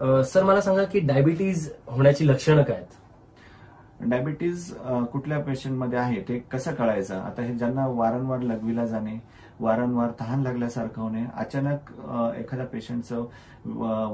Sir मला सांगा की डायबिटीज होण्याची लक्षणं काय आहेत? डायबिटीज कुठल्या पेशंटमध्ये आहे ते कसं कळायचं? आता हे ज्यांना वारंवार लघवीला जाणे, वारंवार तहान लागल्यासारखं होणे, अचानक एखाद्या पेशंटचं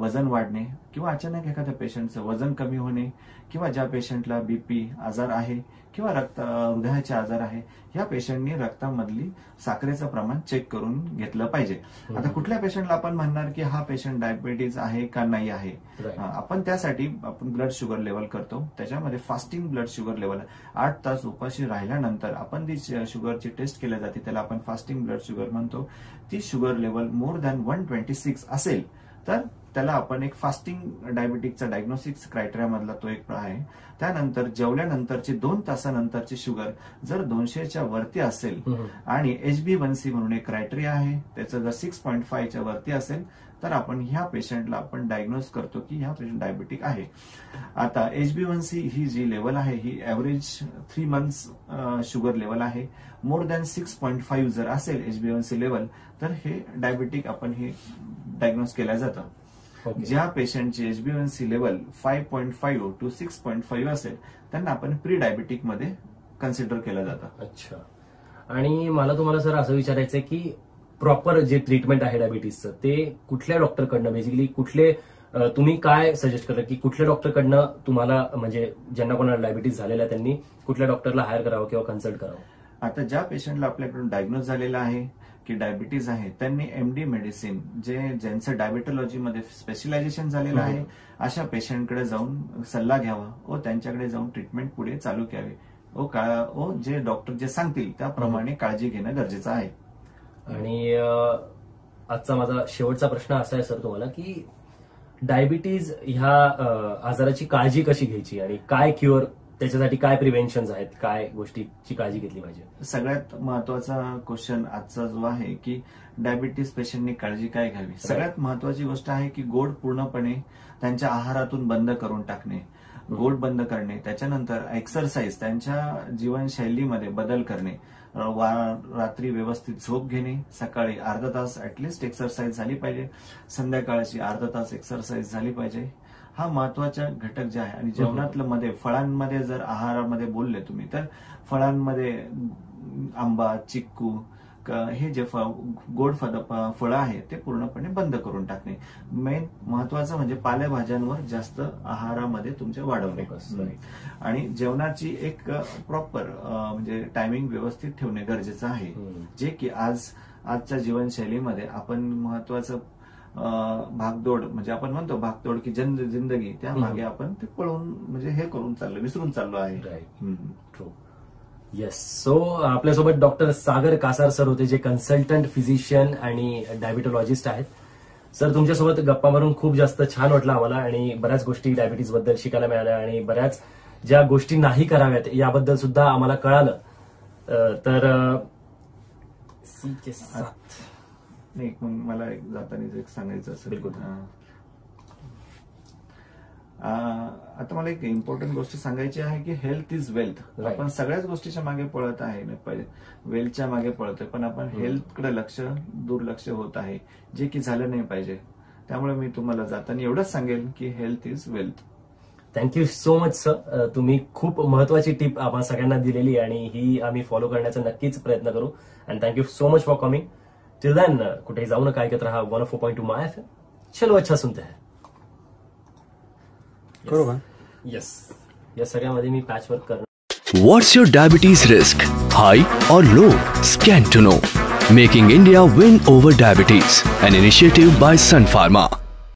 वजन वाढणे किंवा अचानक एखाद्या पेशंटचं वजन कमी होणे किंवा ज्या पेशंटला बीपी आजार आहे किंवा हृदयाचे आजार आहे, या पेशंटनी रक्तामधली साखरेचं प्रमाण चेक करून घेतलं पाहिजे. आता कुठल्या पेशंटला आपण म्हणणार की हा पेशंट डायबिटीज आहे का नाही आहे? आपण त्यासाठी आपण ब्लड शुगर लेवल करतो. त्याच्यामध्ये फास्टिंग ब्लड शुगर लेवल 8 तास उपाशी राहिल्यानंतर आपण ती शुगरची टेस्ट केली जाते, त्याला आपण फास्टिंग ब्लड शुगर म्हणतो. ती शुगर लेवल मोर दॅन 126 असेल तर त्याला आपण एक फास्टिंग डायबिटिकचा डायग्नोस्टिक्स क्रायटेरिया मधला तो एक आहे. त्यानंतर जेवल्यानंतरची 2 तासानंतरची शुगर जर 200च्या वरती असेल आणि HbA1c म्हणून एक क्रायटेरिया आहे, त्याचं जर 6.5च्या वरती असेल तर आपण ह्या पेशंटला आपण डायग्नोज करतो की ह्या पेशंट डायबिटिक आहे. आता HbA1c ही जी लेवल आहे ही ऍव्हरेज 3 मंथ्स शुगर लेवल आहे. मोर दॅन 6.5 जर असेल HbA1c लेवल तर हे डायबिटिक आपण हे डायग्नोज केलं जातं. ज्या पेशंटची HbA1c लेवल 5.5 to 6.5 असेल त्यांना आपण प्री डायबिटिक मध्ये कन्सिडर केलं जातं. अच्छा. आणि मला तुम्हाला सर असं विचारायचंय की प्रॉपर जे ट्रीटमेंट आहे डायबिटीसचं ते कुठल्या डॉक्टरकडनं, बेसिकली कुठले तुम्ही काय सजेस्ट करता की कुठल्या डॉक्टरकडनं तुम्हाला, म्हणजे ज्यांना कोणाला डायबिटीस झालेला आहे त्यांनी कुठल्या डॉक्टरला हायर करावं किंवा कन्सल्ट करावं? आता ज्या पेशंटला आपल्याकडून डायग्नोज झालेला आहे की डायबिटीज आहे त्यांनी MD मेडिसिन ज्यांचं डायबिटॉलॉजीमध्ये स्पेशलायझेशन झालेलं आहे अशा पेशंटकडे जाऊन सल्ला घ्यावा व त्यांच्याकडे जाऊन ट्रीटमेंट पुढे चालू करावी व जे डॉक्टर जे सांगतील त्याप्रमाणे काळजी घेणं गरजेचं आहे. आणि आजचा माझा शेवटचा प्रश्न असा आहे सर तुम्हाला की डायबिटीज ह्या आजाराची काळजी कशी घ्यायची आणि काय क्युअर, त्याच्यासाठी काय प्रिव्हेन्शन आहेत, काय गोष्टीची काळजी घेतली पाहिजे? सगळ्यात महत्वाचा क्वेश्चन आजचा जो आहे की डायबिटीस पेशंटनी काळजी काय घ्यावी. सगळ्यात महत्वाची गोष्ट आहे की गोड पूर्णपणे त्यांच्या आहारातून बंद करून टाकणे, गोड बंद करणे. त्याच्यानंतर एक्सरसाइज, त्यांच्या जीवनशैलीमध्ये बदल करणे, रात्री व्यवस्थित झोप घेणे, सकाळी अर्धा तास ऍटलिस्ट एक्सरसाइज झाली पाहिजे, संध्याकाळची अर्धा तास एक्सरसाइज झाली पाहिजे. हा महत्वाचा घटक जे आहे. आणि जेवणातलं मध्ये फळांमध्ये जर आहारामध्ये बोलले तुम्ही तर फळांमध्ये आंबा, चिक्कू हे जे गोड फळं आहे ते पूर्णपणे बंद करून टाकणे. मेन महत्वाचं म्हणजे पालेभाज्यांवर जास्त आहारामध्ये तुमच्या वाढवणे आणि जेवणाची एक प्रॉपर म्हणजे टायमिंग व्यवस्थित ठेवणे गरजेचं आहे, जे की आजच्या जीवनशैलीमध्ये आपण महत्वाचं भागदौड म्हणजे आपण म्हणतो भागदौड की जिंदगी, त्या मागे आपण ते पळून म्हणजे हे करून चाललो, विसरून चाललो आहे. ट्रू. येस. सो आपल्यासोबत डॉक्टर सागर कासार सर होते, जे कन्सल्टंट फिजिशियन आणि डायबिटॉलॉजिस्ट आहेत. सर तुमच्यासोबत गप्पा मारून खूप जास्त छान वाटलं आम्हाला आणि बऱ्याच गोष्टी डायबिटीज बद्दल शिकायला मिळाल्या आणि बऱ्याच ज्या गोष्टी नाही कराव्यात याबद्दल सुद्धा आम्हाला कळालं. तर नाही, मला जाताना एक सांगायचं असेल. बिलकुल. आता मला एक इम्पॉर्टंट गोष्ट सांगायची आहे की हेल्थ इज वेल्थ. आपण सगळ्याच गोष्टीच्या मागे पळत आहे, वेल्थच्या मागे पळतोय, पण आपण हेल्थकडे दुर्लक्ष होत आहे, जे की झालं नाही पाहिजे. त्यामुळे मी तुम्हाला जाताना एवढंच सांगेल की health is wealth. Thank you so much sir. तुम्ही खूप महत्वाची टिप आम्हा सगळ्यांना दिलेली आणि ही आम्ही फॉलो करण्याचा नक्कीच प्रयत्न करू. And thank you so much for coming. Till then कुठेही जाऊ नका, ऐकत रहा 104.2 माय FM. चलो अच्छा सुनते हैं. यस, या सगळ्यामध्ये मी पॅच वर्क करणार. What's your diabetes risk? High or low? Scan to know. Making India win over diabetes. An initiative by Sun Pharma.